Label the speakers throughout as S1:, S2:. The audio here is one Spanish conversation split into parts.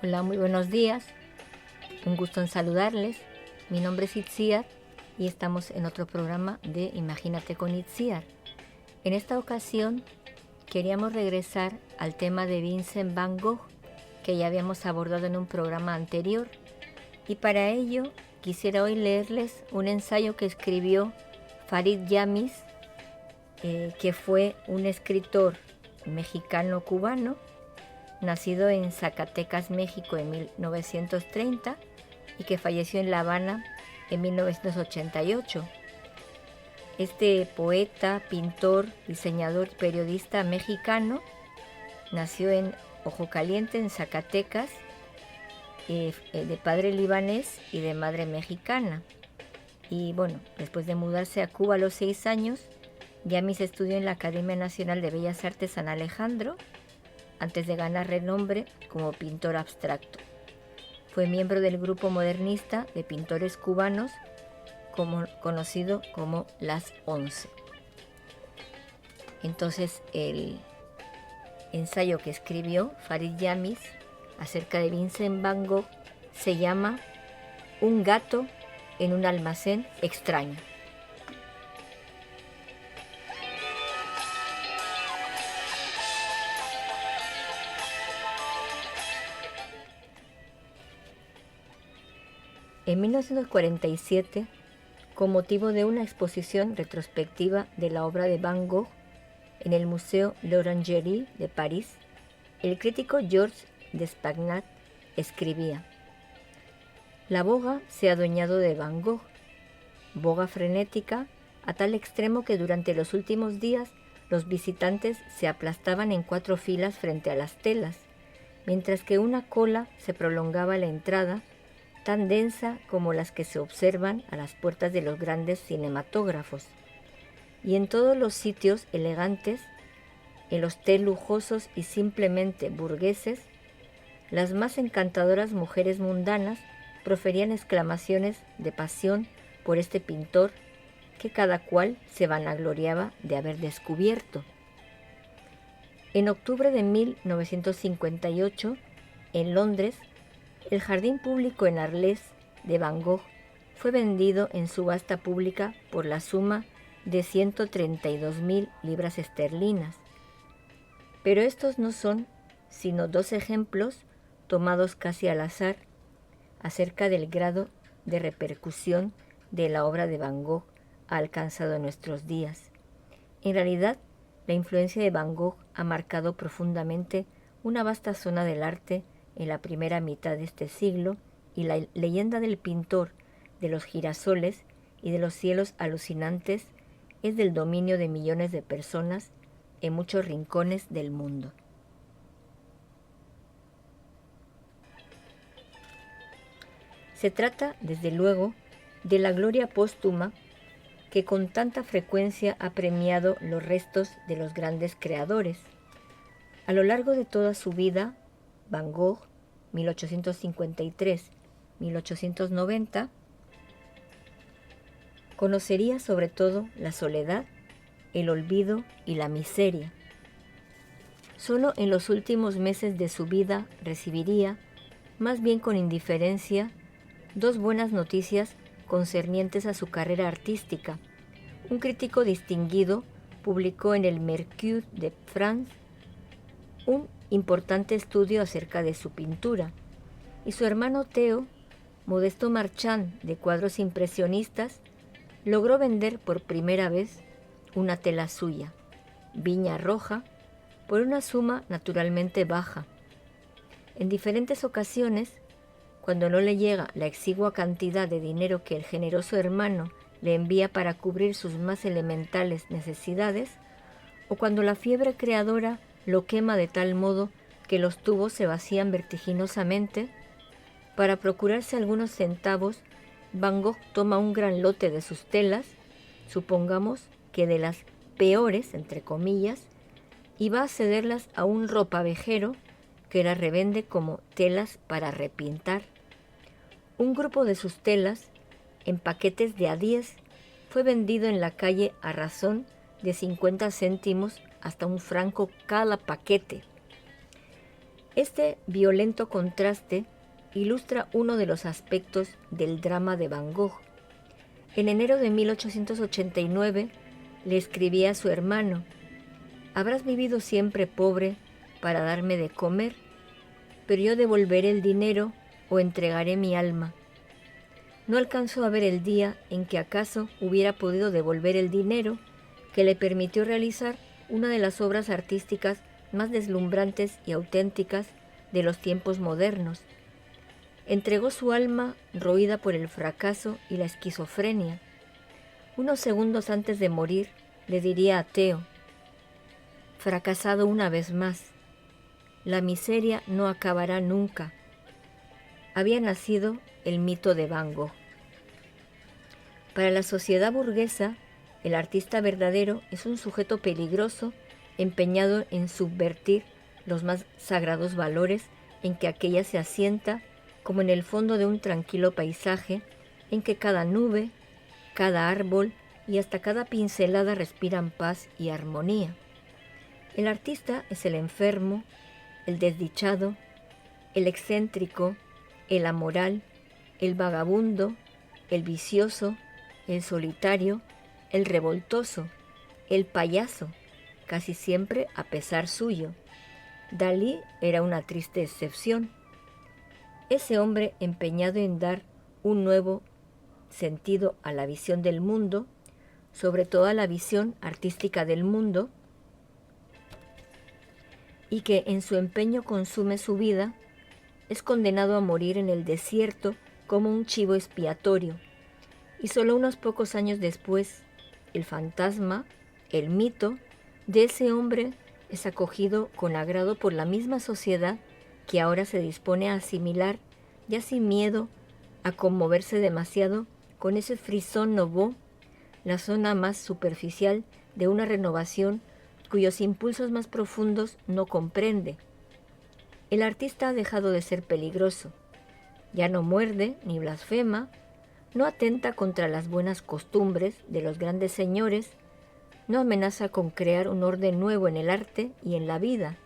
S1: Hola, muy buenos días. Un gusto en saludarles. Mi nombre es Itziar y estamos en otro programa de Imagínate con Itziar. En esta ocasión queríamos regresar al tema de Vincent Van Gogh, que ya habíamos abordado en un programa anterior. Y para ello quisiera hoy leerles un ensayo que escribió Farid Yamis, que fue un escritor mexicano-cubano, nacido en Zacatecas, México en 1930 y que falleció en La Habana en 1988. Este poeta, pintor, diseñador y periodista mexicano nació en Ojo Caliente, en Zacatecas, de padre libanés y de madre mexicana. Y bueno, después de mudarse a Cuba a los 6 años, Yamis estudió en la Academia Nacional de Bellas Artes San Alejandro, antes de ganar renombre como pintor abstracto. Fue miembro del grupo modernista de pintores cubanos conocido como Las Once. Entonces, el ensayo que escribió Farid Yamis acerca de Vincent Van Gogh se llama Un gato en un almacén extraño. En 1947, con motivo de una exposición retrospectiva de la obra de Van Gogh en el Museo L'Orangerie de París, el crítico Georges Despagnat escribía: La boga se ha adueñado de Van Gogh, boga frenética a tal extremo que durante los últimos días los visitantes se aplastaban en 4 filas frente a las telas, mientras que una cola se prolongaba a la entrada, tan densa como las que se observan a las puertas de los grandes cinematógrafos. Y en todos los sitios elegantes, en los té lujosos y simplemente burgueses, las más encantadoras mujeres mundanas proferían exclamaciones de pasión por este pintor que cada cual se vanagloriaba de haber descubierto. En octubre de 1958, en Londres, el jardín público en Arles de Van Gogh fue vendido en subasta pública por la suma de 132.000 libras esterlinas. Pero estos no son sino 2 ejemplos tomados casi al azar acerca del grado de repercusión de la obra de Van Gogh ha alcanzado en nuestros días. En realidad, la influencia de Van Gogh ha marcado profundamente una vasta zona del arte en la primera mitad de este siglo, y la leyenda del pintor de los girasoles y de los cielos alucinantes es del dominio de millones de personas en muchos rincones del mundo. Se trata, desde luego, de la gloria póstuma que con tanta frecuencia ha premiado los restos de los grandes creadores. A lo largo de toda su vida, Van Gogh, 1853-1890, conocería sobre todo la soledad, el olvido y la miseria. Solo en los últimos meses de su vida recibiría, más bien con indiferencia, 2 buenas noticias concernientes a su carrera artística. Un crítico distinguido publicó en el Mercure de France un importante estudio acerca de su pintura, y su hermano Theo, modesto marchand de cuadros impresionistas, logró vender por primera vez una tela suya, Viña Roja, por una suma naturalmente baja. En diferentes ocasiones, cuando no le llega la exigua cantidad de dinero que el generoso hermano le envía para cubrir sus más elementales necesidades, o cuando la fiebre creadora lo quema de tal modo que los tubos se vacían vertiginosamente, para procurarse algunos centavos, Van Gogh toma un gran lote de sus telas, supongamos que de las peores, entre comillas, y va a cederlas a un ropavejero que las revende como telas para repintar. Un grupo de sus telas, en paquetes de a 10, fue vendido en la calle a razón de 50 céntimos hasta 1 franco cada paquete. Este violento contraste ilustra uno de los aspectos del drama de Van Gogh. En enero de 1889 le escribía a su hermano: «Habrás vivido siempre pobre para darme de comer, pero yo devolveré el dinero o entregaré mi alma». No alcanzó a ver el día en que acaso hubiera podido devolver el dinero que le permitió realizar una de las obras artísticas más deslumbrantes y auténticas de los tiempos modernos. Entregó su alma roída por el fracaso y la esquizofrenia. Unos segundos antes de morir, le diría a Theo: «Fracasado una vez más. La miseria no acabará nunca». Había nacido el mito de Van Gogh. Para la sociedad burguesa, el artista verdadero es un sujeto peligroso empeñado en subvertir los más sagrados valores en que aquella se asienta, como en el fondo de un tranquilo paisaje en que cada nube, cada árbol y hasta cada pincelada respiran paz y armonía. El artista es el enfermo, el desdichado, el excéntrico, el amoral, el vagabundo, el vicioso, el solitario, el revoltoso, el payaso, casi siempre a pesar suyo. Dalí era una triste excepción. Ese hombre empeñado en dar un nuevo sentido a la visión del mundo, sobre todo a la visión artística del mundo, y que en su empeño consume su vida, es condenado a morir en el desierto como un chivo expiatorio. Y solo unos pocos años después, el fantasma, el mito, de ese hombre es acogido con agrado por la misma sociedad que ahora se dispone a asimilar, ya sin miedo a conmoverse demasiado con ese frisson nouveau, la zona más superficial de una renovación cuyos impulsos más profundos no comprende. El artista ha dejado de ser peligroso. Ya no muerde ni blasfema, no atenta contra las buenas costumbres de los grandes señores, no amenaza con crear un orden nuevo en el arte y en la vida,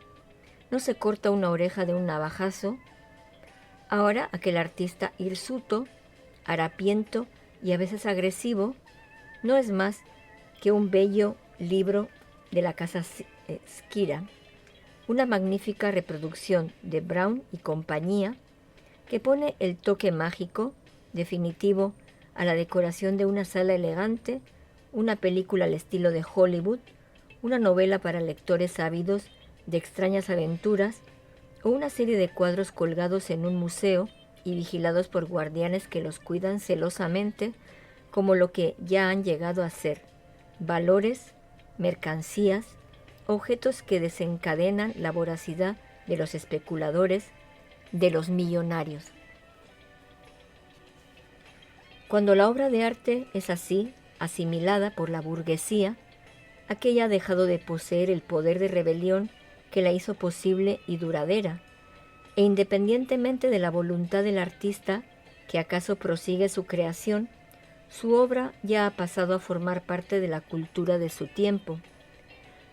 S1: no se corta una oreja de un navajazo. Ahora aquel artista hirsuto, harapiento y a veces agresivo no es más que un bello libro de la casa Skira, una magnífica reproducción de Brown y compañía que pone el toque mágico definitivo a la decoración de una sala elegante, una película al estilo de Hollywood, una novela para lectores ávidos de extrañas aventuras o una serie de cuadros colgados en un museo y vigilados por guardianes que los cuidan celosamente como lo que ya han llegado a ser: valores, mercancías, objetos que desencadenan la voracidad de los especuladores, de los millonarios. Cuando la obra de arte es así, asimilada por la burguesía, aquella ha dejado de poseer el poder de rebelión que la hizo posible y duradera, e independientemente de la voluntad del artista, que acaso prosigue su creación, su obra ya ha pasado a formar parte de la cultura de su tiempo.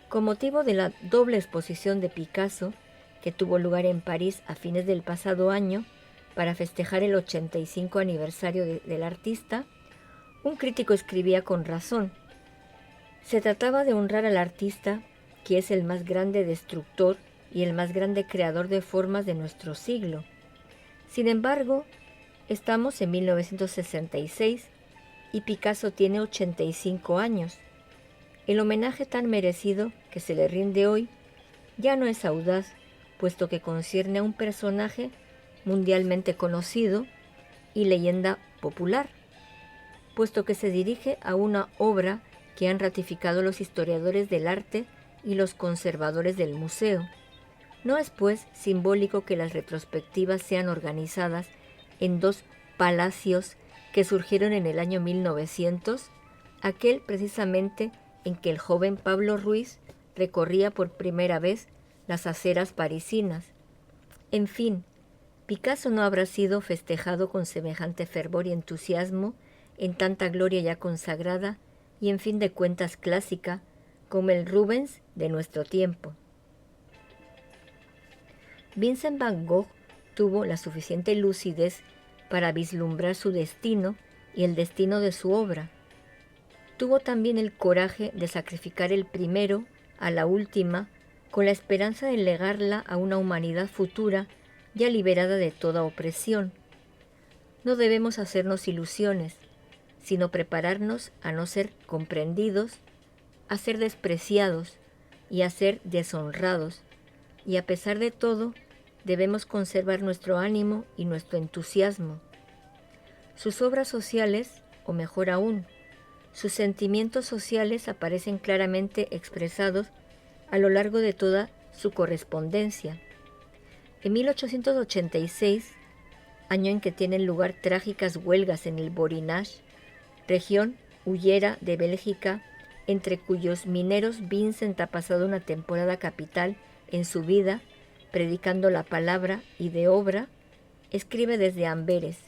S1: Con motivo de la doble exposición de Picasso, que tuvo lugar en París a fines del pasado año para festejar el 85 aniversario del artista, un crítico escribía con razón: se trataba de honrar al artista, que es el más grande destructor y el más grande creador de formas de nuestro siglo. Sin embargo, estamos en 1966 y Picasso tiene 85 años. El homenaje tan merecido que se le rinde hoy ya no es audaz, puesto que concierne a un personaje mundialmente conocido y leyenda popular, puesto que se dirige a una obra que han ratificado los historiadores del arte y los conservadores del museo. No es, pues, simbólico que las retrospectivas sean organizadas en dos palacios que surgieron en el año 1900, aquel precisamente en que el joven Pablo Ruiz recorría por primera vez las aceras parisinas. En fin, Picasso no habrá sido festejado con semejante fervor y entusiasmo en tanta gloria ya consagrada y en fin de cuentas clásica como el Rubens de nuestro tiempo. Vincent van Gogh tuvo la suficiente lucidez para vislumbrar su destino y el destino de su obra. Tuvo también el coraje de sacrificar el primero a la última con la esperanza de legarla a una humanidad futura ya liberada de toda opresión. No debemos hacernos ilusiones, sino prepararnos a no ser comprendidos, a ser despreciados y a ser deshonrados, y a pesar de todo, debemos conservar nuestro ánimo y nuestro entusiasmo. Sus obras sociales, o mejor aún, sus sentimientos sociales aparecen claramente expresados a lo largo de toda su correspondencia. En 1886, año en que tienen lugar trágicas huelgas en el Borinage, región hullera de Bélgica, entre cuyos mineros Vincent ha pasado una temporada capital en su vida, predicando la palabra y de obra, escribe desde Amberes: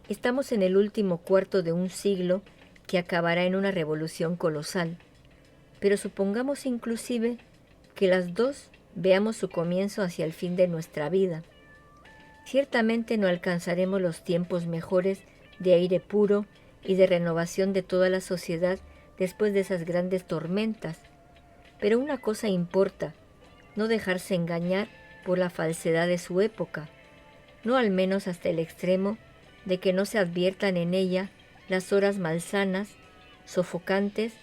S1: estamos en el último cuarto de un siglo que acabará en una revolución colosal, pero supongamos inclusive que las dos veamos su comienzo hacia el fin de nuestra vida. Ciertamente no alcanzaremos los tiempos mejores de aire puro y de renovación de toda la sociedad después de esas grandes tormentas, pero una cosa importa: no dejarse engañar por la falsedad de su época, no al menos hasta el extremo de que no se adviertan en ella las horas malsanas, sofocantes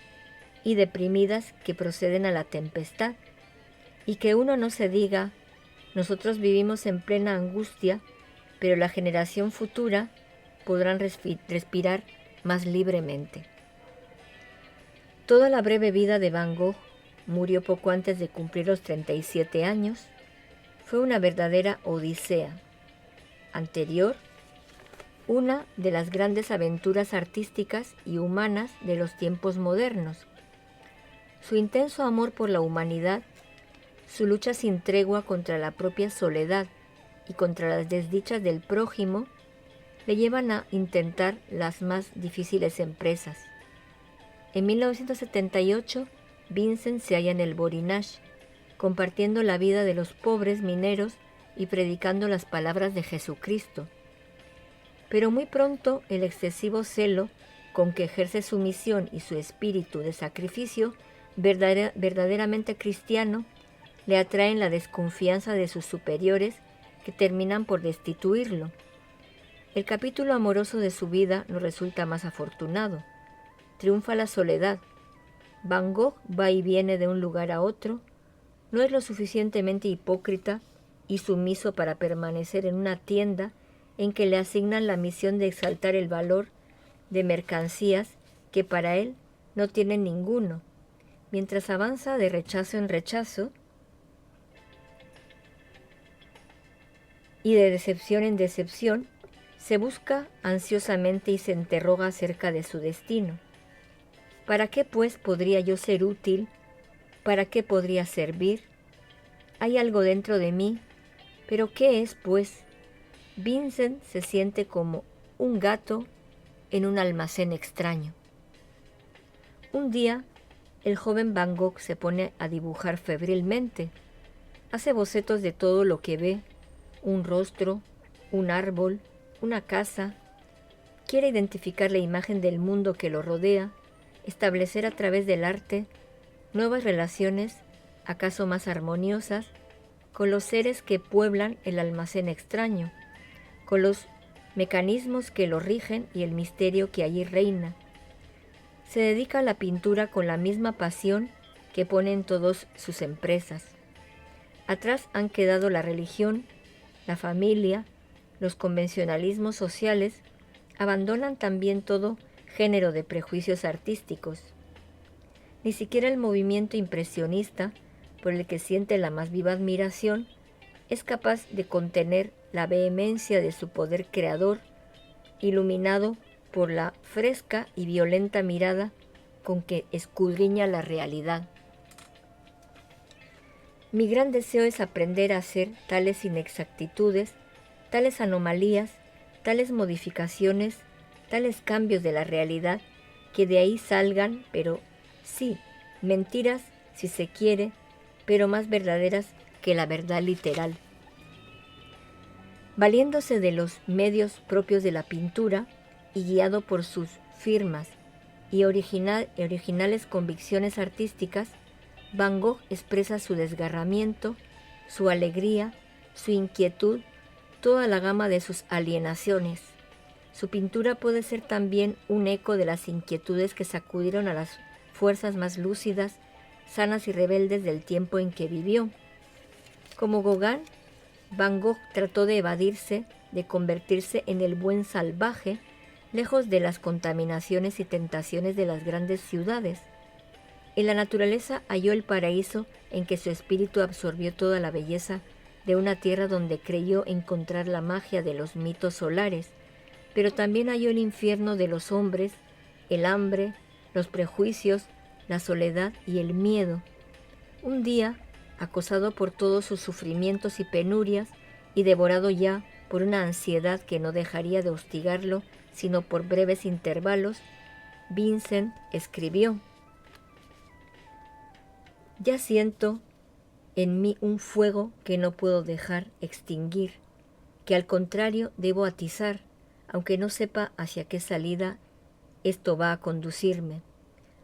S1: y deprimidas que proceden a la tempestad, y que uno no se diga: nosotros vivimos en plena angustia, pero la generación futura podrán respirar más libremente. Toda la breve vida de Van Gogh, murió poco antes de cumplir los 37 años, fue una verdadera odisea. Anterior, una de las grandes aventuras artísticas y humanas de los tiempos modernos. Su intenso amor por la humanidad, su lucha sin tregua contra la propia soledad y contra las desdichas del prójimo, le llevan a intentar las más difíciles empresas. En 1978, Vincent se halla en el Borinage, compartiendo la vida de los pobres mineros y predicando las palabras de Jesucristo. Pero muy pronto el excesivo celo con que ejerce su misión y su espíritu de sacrificio verdaderamente cristiano le atraen la desconfianza de sus superiores, que terminan por destituirlo. El capítulo amoroso de su vida no resulta más afortunado. Triunfa la soledad. Van Gogh va y viene de un lugar a otro, no es lo suficientemente hipócrita y sumiso para permanecer en una tienda en que le asignan la misión de exaltar el valor de mercancías que para él no tienen ninguno. Mientras avanza de rechazo en rechazo y de decepción en decepción, se busca ansiosamente y se interroga acerca de su destino. ¿Para qué, pues, podría yo ser útil? ¿Para qué podría servir? Hay algo dentro de mí, pero ¿qué es, pues? Vincent se siente como un gato en un almacén extraño. Un día, el joven Van Gogh se pone a dibujar febrilmente. Hace bocetos de todo lo que ve: un rostro, un árbol, una casa. Quiere identificar la imagen del mundo que lo rodea, establecer a través del arte nuevas relaciones, acaso más armoniosas, con los seres que pueblan el almacén extraño, con los mecanismos que lo rigen y el misterio que allí reina. Se dedica a la pintura con la misma pasión que pone en todas sus empresas. Atrás han quedado la religión, la familia, los convencionalismos sociales, abandonan también todo género de prejuicios artísticos. Ni siquiera el movimiento impresionista, por el que siente la más viva admiración, es capaz de contener la vehemencia de su poder creador, iluminado por la fresca y violenta mirada con que escudriña la realidad. Mi gran deseo es aprender a hacer tales inexactitudes, tales anomalías, tales modificaciones, tales cambios de la realidad, que de ahí salgan, pero sí, mentiras, si se quiere, pero más verdaderas que la verdad literal. Valiéndose de los medios propios de la pintura y guiado por sus firmas y originales convicciones artísticas, Van Gogh expresa su desgarramiento, su alegría, su inquietud, toda la gama de sus alienaciones. Su pintura puede ser también un eco de las inquietudes que sacudieron a las fuerzas más lúcidas, sanas y rebeldes del tiempo en que vivió. Como Gauguin, Van Gogh trató de evadirse, de convertirse en el buen salvaje, lejos de las contaminaciones y tentaciones de las grandes ciudades. En la naturaleza halló el paraíso en que su espíritu absorbió toda la belleza de una tierra donde creyó encontrar la magia de los mitos solares, pero también halló el infierno de los hombres, el hambre, los prejuicios, la soledad y el miedo. Un día, acosado por todos sus sufrimientos y penurias y devorado ya por una ansiedad que no dejaría de hostigarlo sino por breves intervalos, Vincent escribió: «Ya siento en mí un fuego que no puedo dejar extinguir, que al contrario debo atizar, aunque no sepa hacia qué salida esto va a conducirme.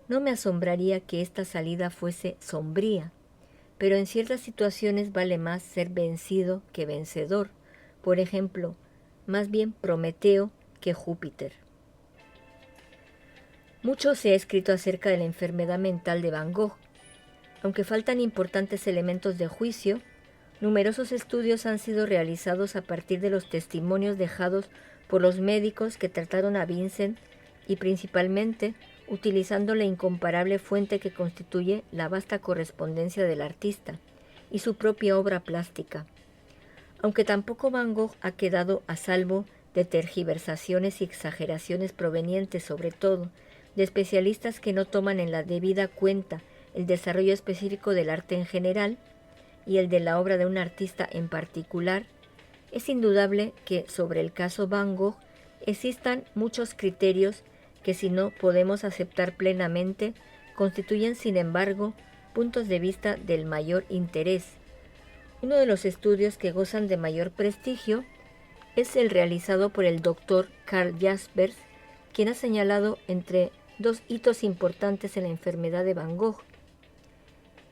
S1: No me asombraría que esta salida fuese sombría, pero en ciertas situaciones vale más ser vencido que vencedor. Por ejemplo, más bien Prometeo que Júpiter». Mucho se ha escrito acerca de la enfermedad mental de Van Gogh. Aunque faltan importantes elementos de juicio, numerosos estudios han sido realizados a partir de los testimonios dejados por los médicos que trataron a Vincent y principalmente utilizando la incomparable fuente que constituye la vasta correspondencia del artista y su propia obra plástica. Aunque tampoco Van Gogh ha quedado a salvo de tergiversaciones y exageraciones provenientes sobre todo de especialistas que no toman en la debida cuenta el desarrollo específico del arte en general y el de la obra de un artista en particular, es indudable que sobre el caso Van Gogh existan muchos criterios que, si no podemos aceptar plenamente, constituyen sin embargo puntos de vista del mayor interés. Uno de los estudios que gozan de mayor prestigio es el realizado por el doctor Karl Jaspers, quien ha señalado entre dos hitos importantes en la enfermedad de Van Gogh.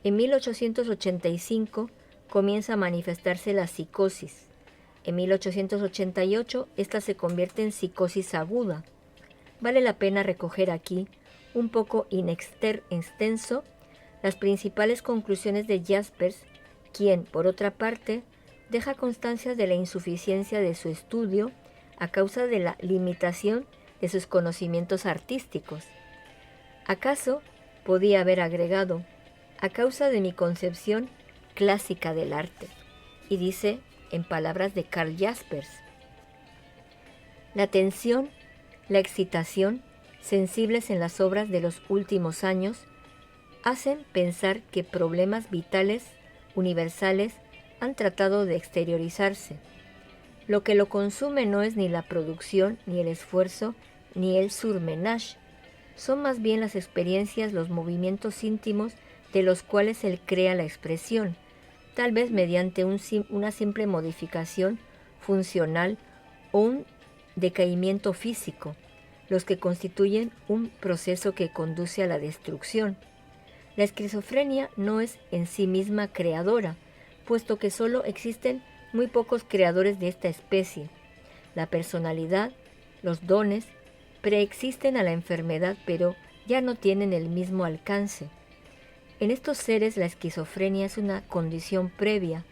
S1: En 1885 comienza a manifestarse la psicosis. En 1888 esta se convierte en psicosis aguda. Vale la pena recoger aquí, un poco extenso, las principales conclusiones de Jaspers, quien, por otra parte, deja constancia de la insuficiencia de su estudio a causa de la limitación de sus conocimientos artísticos. ¿Acaso podía haber agregado a causa de mi concepción clásica del arte? Y dice, en palabras de Karl Jaspers: la tensión, la excitación, sensibles en las obras de los últimos años, hacen pensar que problemas vitales, universales, han tratado de exteriorizarse. Lo que lo consume no es ni la producción, ni el esfuerzo, ni el surmenage. Son más bien las experiencias, los movimientos íntimos de los cuales él crea la expresión, tal vez mediante una simple modificación funcional o un decaimiento físico, los que constituyen un proceso que conduce a la destrucción. La esquizofrenia no es en sí misma creadora, puesto que solo existen muy pocos creadores de esta especie. La personalidad, los dones, preexisten a la enfermedad, pero ya no tienen el mismo alcance. En estos seres la esquizofrenia es una condición previa,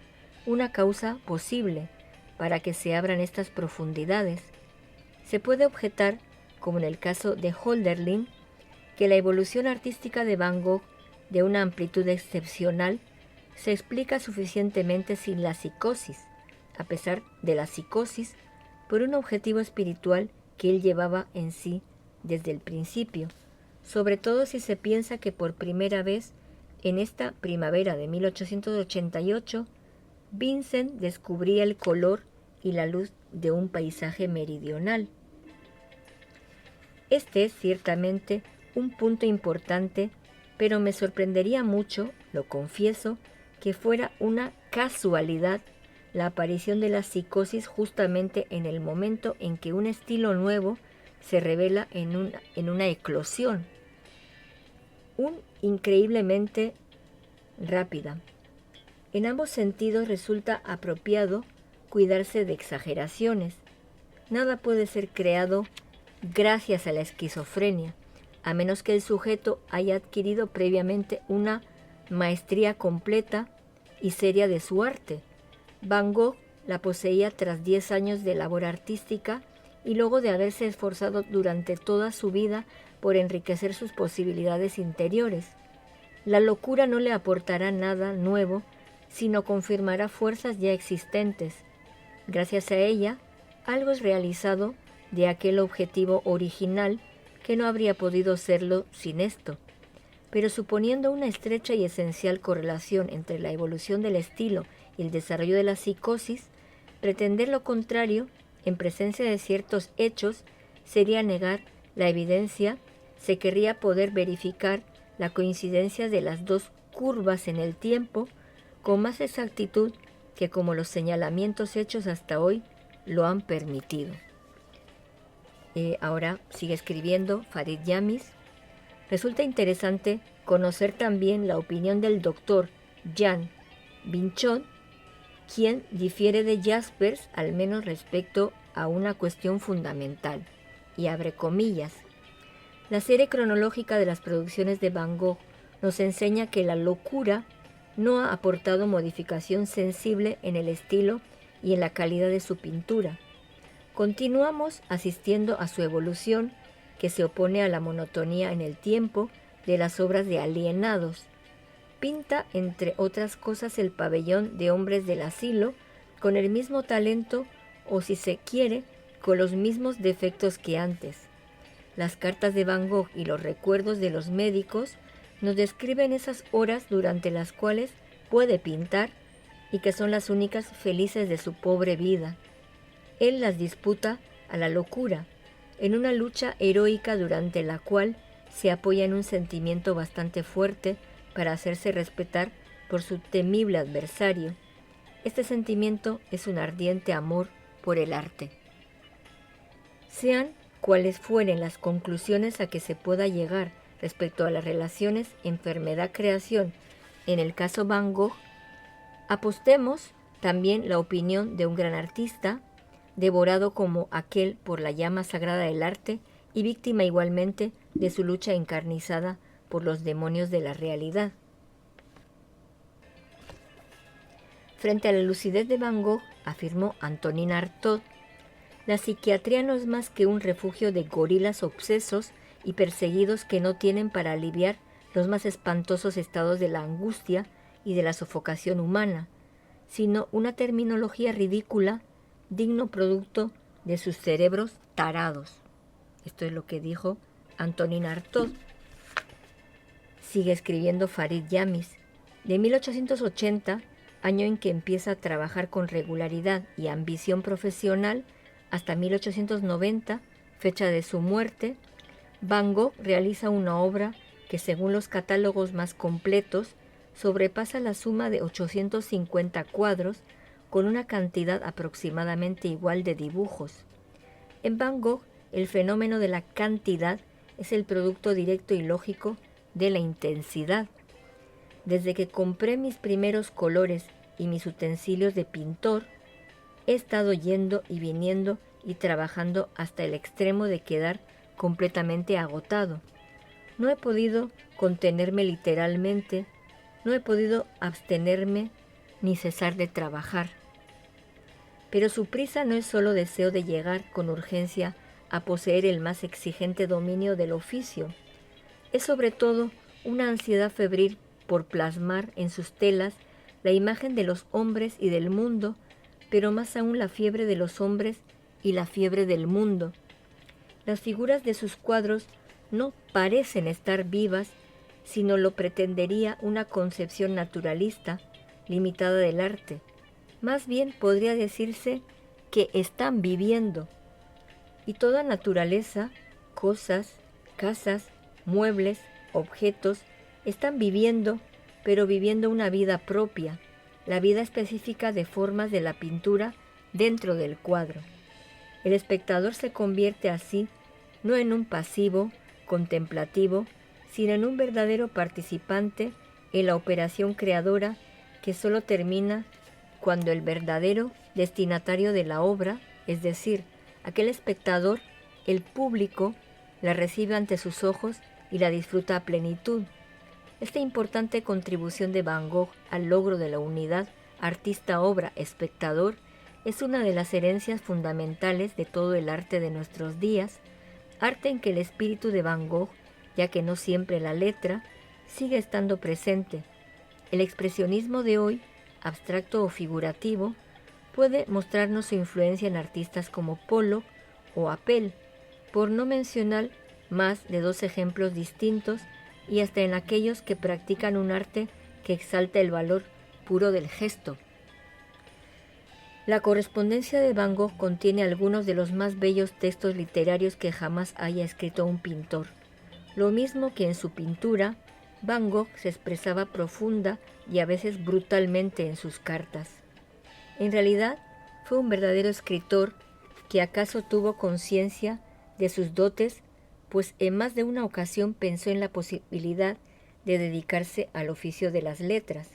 S1: una causa posible para que se abran estas profundidades. Se puede objetar, como en el caso de Hölderlin, que la evolución artística de Van Gogh, de una amplitud excepcional, se explica suficientemente sin la psicosis, a pesar de la psicosis, por un objetivo espiritual que él llevaba en sí desde el principio, sobre todo si se piensa que por primera vez, en esta primavera de 1888, Vincent descubría el color y la luz de un paisaje meridional. Este es ciertamente un punto importante, pero me sorprendería mucho, lo confieso, que fuera una casualidad la aparición de la psicosis justamente en el momento en que un estilo nuevo se revela en una eclosión, increíblemente rápida. En ambos sentidos resulta apropiado cuidarse de exageraciones. Nada puede ser creado gracias a la esquizofrenia, a menos que el sujeto haya adquirido previamente una maestría completa y seria de su arte. Van Gogh la poseía tras 10 años de labor artística y luego de haberse esforzado durante toda su vida por enriquecer sus posibilidades interiores. La locura no le aportará nada nuevo, sino confirmará fuerzas ya existentes. Gracias a ella, algo es realizado de aquel objetivo original que no habría podido serlo sin esto. Pero suponiendo una estrecha y esencial correlación entre la evolución del estilo y el desarrollo de la psicosis, pretender lo contrario, en presencia de ciertos hechos, sería negar la evidencia. Se querría poder verificar la coincidencia de las dos curvas en el tiempo con más exactitud que como los señalamientos hechos hasta hoy lo han permitido. Ahora sigue escribiendo Farid Yamis. Resulta interesante conocer también la opinión del doctor Jan Vinchon, quien difiere de Jaspers al menos respecto a una cuestión fundamental, y abre comillas. La serie cronológica de las producciones de Van Gogh nos enseña que la locura no ha aportado modificación sensible en el estilo y en la calidad de su pintura. Continuamos asistiendo a su evolución, que se opone a la monotonía en el tiempo de las obras de alienados. Pinta, entre otras cosas, el pabellón de hombres del asilo con el mismo talento o, si se quiere, con los mismos defectos que antes. Las cartas de Van Gogh y los recuerdos de los médicos nos describen esas horas durante las cuales puede pintar y que son las únicas felices de su pobre vida. Él las disputa a la locura, en una lucha heroica durante la cual se apoya en un sentimiento bastante fuerte para hacerse respetar por su temible adversario. Este sentimiento es un ardiente amor por el arte. Sean cuales fueren las conclusiones a que se pueda llegar respecto a las relaciones enfermedad-creación en el caso Van Gogh, apostemos también la opinión de un gran artista, devorado como aquel por la llama sagrada del arte y víctima igualmente de su lucha encarnizada por los demonios de la realidad. Frente a la lucidez de Van Gogh, afirmó Antonin Artaud, la psiquiatría no es más que un refugio de gorilas obsesos y perseguidos que no tienen para aliviar los más espantosos estados de la angustia y de la sofocación humana, sino una terminología ridícula, digno producto de sus cerebros tarados. Esto es lo que dijo Antonin Artaud. Sigue escribiendo Farid Yamis. De 1880, año en que empieza a trabajar con regularidad y ambición profesional, hasta 1890, fecha de su muerte, Van Gogh realiza una obra que, según los catálogos más completos, sobrepasa la suma de 850 cuadros con una cantidad aproximadamente igual de dibujos. En Van Gogh, el fenómeno de la cantidad es el producto directo y lógico de la intensidad. Desde que compré mis primeros colores y mis utensilios de pintor, he estado yendo y viniendo y trabajando hasta el extremo de quedar completamente agotado. No he podido contenerme literalmente, no he podido abstenerme ni cesar de trabajar. Pero su prisa no es solo deseo de llegar con urgencia a poseer el más exigente dominio del oficio, es sobre todo una ansiedad febril por plasmar en sus telas la imagen de los hombres y del mundo, pero más aún la fiebre de los hombres y la fiebre del mundo. Las figuras de sus cuadros no parecen estar vivas, sino lo pretendería una concepción naturalista, limitada del arte. Más bien podría decirse que están viviendo. Y toda naturaleza, cosas, casas, muebles, objetos, están viviendo, pero viviendo una vida propia. la vida específica de formas de la pintura dentro del cuadro. El espectador se convierte así no en un pasivo contemplativo, sino en un verdadero participante en la operación creadora que solo termina cuando el verdadero destinatario de la obra, es decir, aquel espectador, el público, la recibe ante sus ojos y la disfruta a plenitud. Esta importante contribución de Van Gogh al logro de la unidad artista-obra-espectador es una de las herencias fundamentales de todo el arte de nuestros días, arte en que el espíritu de Van Gogh, ya que no siempre la letra, sigue estando presente. El expresionismo de hoy, abstracto o figurativo, puede mostrarnos su influencia en artistas como Pollock o Apel, por no mencionar más de 2 ejemplos distintos, y hasta en aquellos que practican un arte que exalta el valor puro del gesto. La correspondencia de Van Gogh contiene algunos de los más bellos textos literarios que jamás haya escrito un pintor. Lo mismo que en su pintura, Van Gogh se expresaba profunda y a veces brutalmente en sus cartas. En realidad, fue un verdadero escritor que acaso tuvo conciencia de sus dotes, pues en más de una ocasión pensó en la posibilidad de dedicarse al oficio de las letras.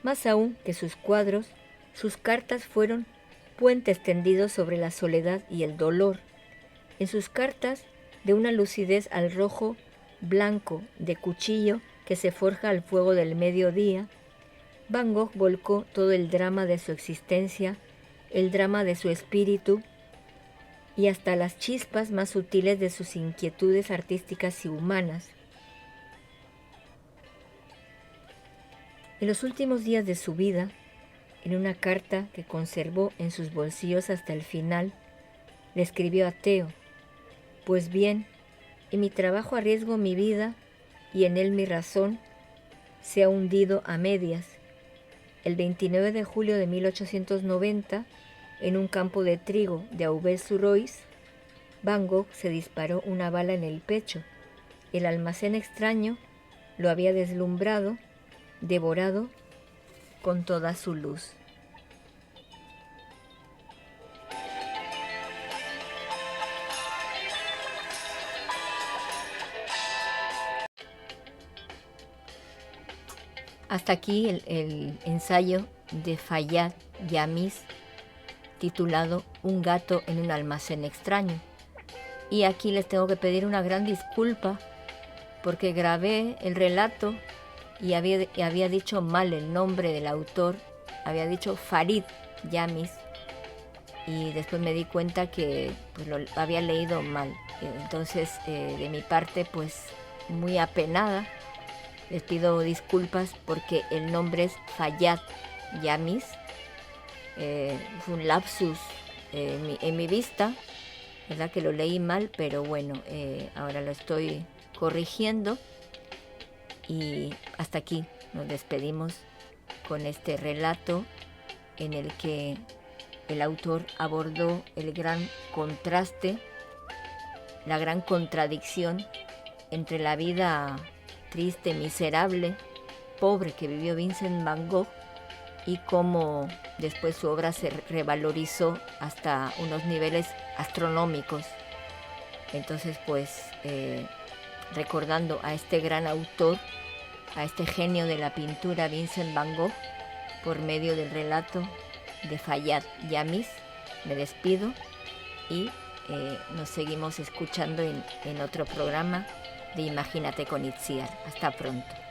S1: Más aún que sus cuadros, sus cartas fueron puentes tendidos sobre la soledad y el dolor. En sus cartas, de una lucidez al rojo blanco de cuchillo que se forja al fuego del mediodía, Van Gogh volcó todo el drama de su existencia, el drama de su espíritu y hasta las chispas más sutiles de sus inquietudes artísticas y humanas. En los últimos días de su vida, en una carta que conservó en sus bolsillos hasta el final, le escribió a Theo: «Pues bien, en mi trabajo arriesgo mi vida y en él mi razón se ha hundido a medias». El 29 de julio de 1890, en un campo de trigo de Auvers-sur-Oise, Van Gogh se disparó una bala en el pecho. El almacén extraño lo había deslumbrado, devorado con toda su luz. Hasta aquí el ensayo de Fayad Yamis, titulado Un gato en un almacén extraño. Y aquí les tengo que pedir una gran disculpa porque grabé el relato y había dicho mal el nombre del autor, había dicho Farid Yamis, y después me di cuenta que pues, lo había leído mal. Entonces, de mi parte, pues muy apenada, les pido disculpas porque el nombre es Fayad Yamis. Fue un lapsus en mi vista, verdad que lo leí mal, pero bueno, ahora lo estoy corrigiendo. Y hasta aquí nos despedimos con este relato en el que el autor abordó el gran contraste, la gran contradicción entre la vida triste, miserable, pobre que vivió Vincent Van Gogh y cómo después su obra se revalorizó hasta unos niveles astronómicos. Entonces, pues, recordando a este gran autor, a este genio de la pintura, Vincent Van Gogh, por medio del relato de Fayad Yamis, me despido y nos seguimos escuchando en otro programa de Imagínate con Itziar. Hasta pronto.